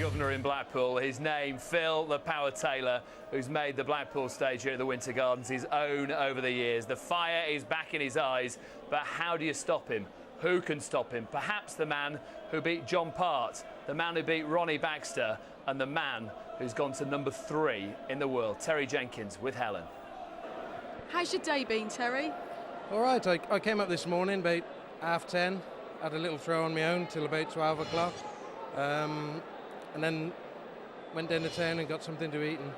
governor in Blackpool. His name, Phil the Power Taylor, who's made the Blackpool stage here at the Winter Gardens his own over the years. The fire is back in his eyes, but how do you stop him? Who can stop him? Perhaps the man who beat John Part, the man who beat Ronnie Baxter, and the man who's gone to number 3 in the world. Terry Jenkins with Helen. How's your day been, Terry? All right, I came up this morning about 10:30, had a little throw on my own till about 12 o'clock, and then went down to town and got something to eat and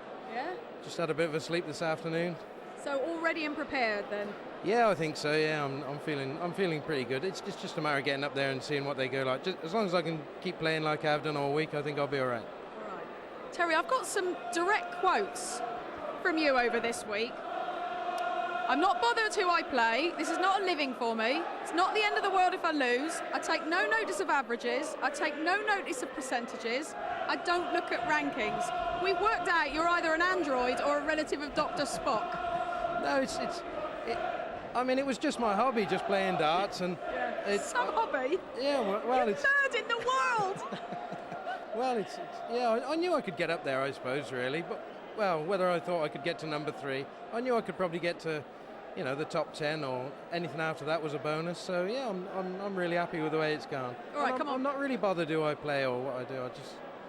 just had a bit of a sleep this afternoon. So all ready and prepared then? Yeah, I think so. Yeah, I'm feeling pretty good. It's just a matter of getting up there and seeing what they go like. Just as long as I can keep playing like I've done all week, I think I'll be all right. All right, Terry, I've got some direct quotes from you over this week. I'm not bothered who I play. This is not a living for me. It's not the end of the world if I lose. I take no notice of averages. I take no notice of percentages. I don't look at rankings. We've worked out you're either an android or a relative of Dr. Spock. No, I mean, it was just my hobby, just playing darts, and Some hobby. Yeah, well, You're it's third in the world. well, yeah. I knew I could get up there, I suppose, really, but well, whether I thought I could get to number 3, I knew I could probably get to, the top 10 or anything after that was a bonus. So yeah, I'm really happy with the way it's gone. All right, come on. I'm not really bothered who I play or what I do.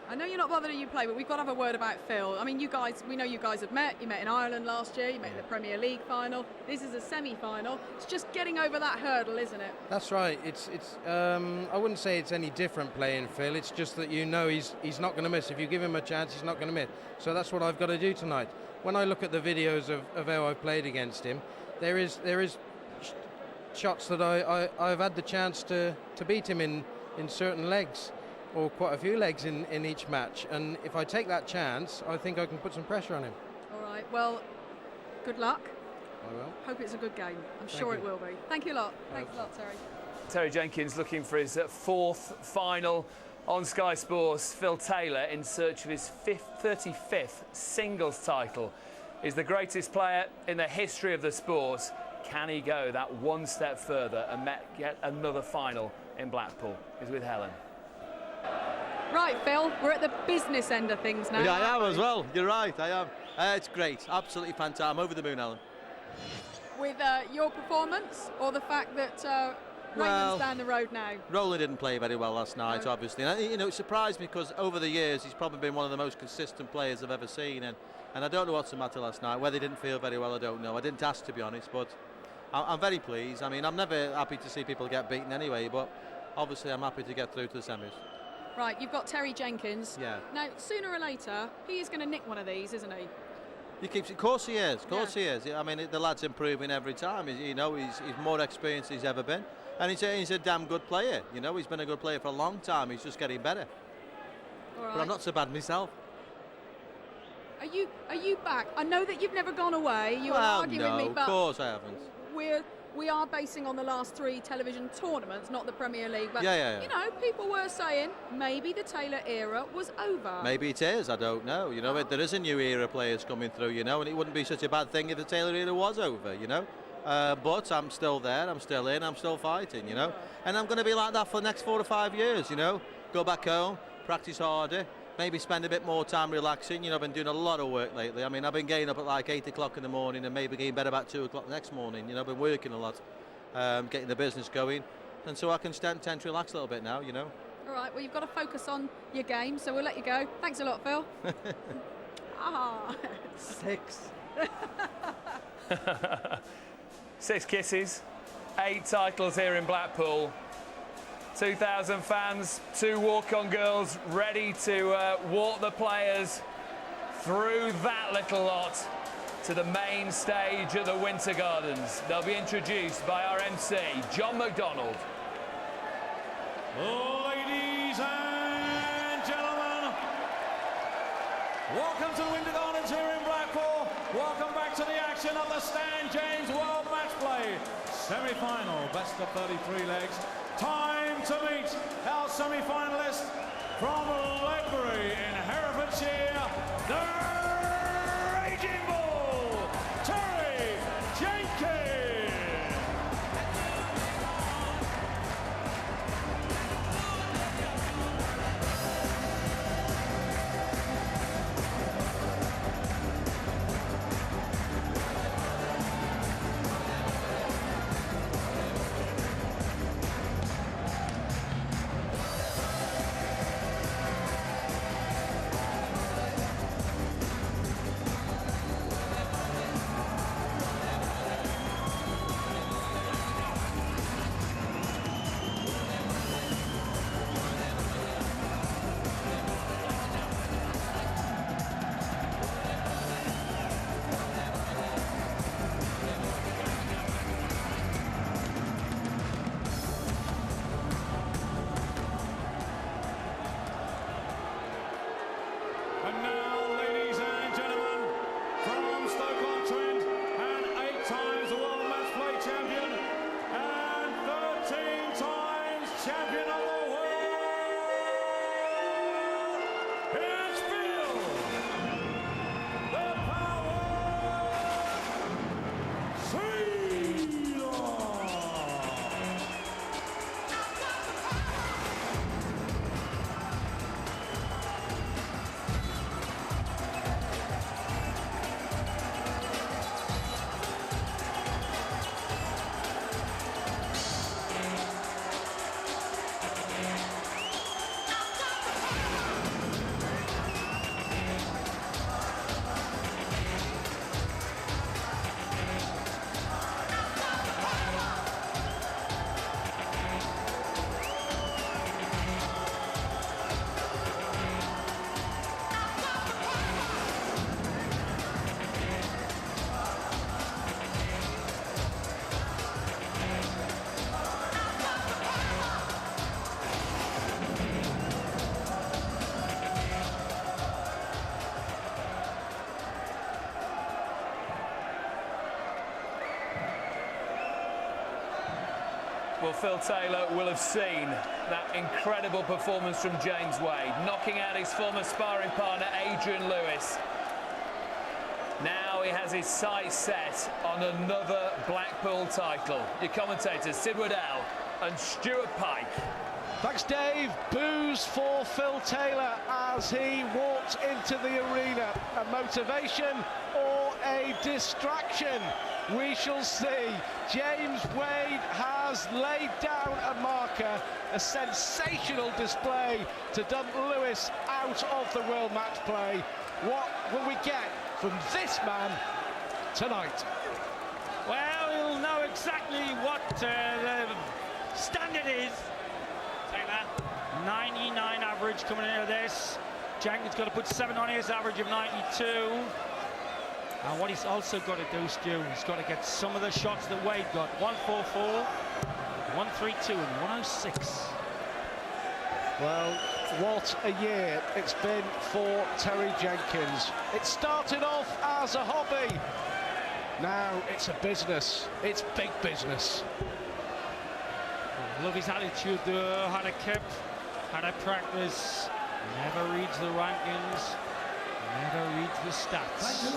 I know you're not bothered who you play, but we've got to have a word about Phil. I mean, we know you guys have met. You met in Ireland last year. You met in the Premier League final. This is a semi-final. It's just getting over that hurdle, isn't it? That's right. I wouldn't say it's any different playing Phil. It's just that he's not going to miss. If you give him a chance, he's not going to miss. So that's what I've got to do tonight. When I look at the videos of how I've played against him, there is shots that I've had the chance to beat him in certain legs, or quite a few legs in each match, and if I take that chance, I think I can put some pressure on him. All right, well, good luck. I will. Hope it's a good game. I'm sure it will be. Thank you a lot. Thanks a lot, Terry. Terry Jenkins looking for his 4th final on Sky Sports. Phil Taylor, in search of his 35th singles title, is the greatest player in the history of the sport. Can he go that one step further and get another final in Blackpool? He's with Helen. Right, Phil, we're at the business end of things now. Yeah, I am as well. You're right, I am. It's great, absolutely fantastic. I'm over the moon, Alan. With your performance, or the fact that Raymond's down the road now? Roland didn't play very well last night, obviously. And, it surprised me because over the years he's probably been one of the most consistent players I've ever seen. And I don't know what's the matter last night. Whether he didn't feel very well, I don't know. I didn't ask, to be honest, but I'm very pleased. I mean, I'm never happy to see people get beaten anyway, but obviously I'm happy to get through to the semis. Right, you've got Terry Jenkins. Yeah. Now, sooner or later, he is going to nick one of these, isn't he? Of course he is. Of course he is. I mean, the lad's improving every time. He's more experienced than he's ever been, and he's a damn good player. He's been a good player for a long time. He's just getting better. All right. But I'm not so bad myself. Are you back? I know that you've never gone away. You are arguing with me, but of course I haven't. We are basing on the last 3 television tournaments, not the Premier League. But yeah. People were saying maybe the Taylor era was over. Maybe it is. I don't know. There is a new era of players coming through. And it wouldn't be such a bad thing if the Taylor era was over. But I'm still there. I'm still in. I'm still fighting. And I'm going to be like that for the next 4 to 5 years. Go back home, practice harder. Maybe spend a bit more time relaxing. I've been doing a lot of work lately. I mean, I've been getting up at like 8 o'clock in the morning and maybe getting bed about 2 o'clock the next morning. I've been working a lot, getting the business going. And so I can tend to relax a little bit now, All right, well, you've got to focus on your game, so we'll let you go. Thanks a lot, Phil. 6. 6 kisses, 8 titles here in Blackpool. 2,000 fans, 2 walk-on girls ready to walk the players through that little lot to the main stage at the Winter Gardens. They'll be introduced by our MC, John McDonald. Ladies and gentlemen, welcome to the Winter Gardens here in Blackpool. Welcome back to the action of the Stan James World Matchplay semi-final, best of 33 legs. Time to meet our semi-finalist from Ledbury in Herefordshire, the Raging Bull, Terry Jenkins. champion of the world, it's Phil, the Power Taylor. Well, Phil Taylor will have seen that incredible performance from James Wade, knocking out his former sparring partner, Adrian Lewis. Now he has his sights set on another Blackpool title. Your commentators, Sid Waddell and Stuart Pike. Thanks, Dave. Boos for Phil Taylor as he walked into the arena. A motivation or a distraction? We shall see. James Wade has laid down a marker, a sensational display to dump Lewis out of the World Match Play. What will we get from this man tonight? Well, we'll know exactly what the standard is. Taylor, 99 average coming into this. Jenkins got to put 7 on his average of 92. And what he's also got to do, Stu, he's got to get some of the shots that Wade got. 144, 132, and 106. Well, what a year it's been for Terry Jenkins. It started off as a hobby. Now it's a business. It's big business. Love his attitude though, how to keep, how to practice. Never reads the rankings, never reads the stats.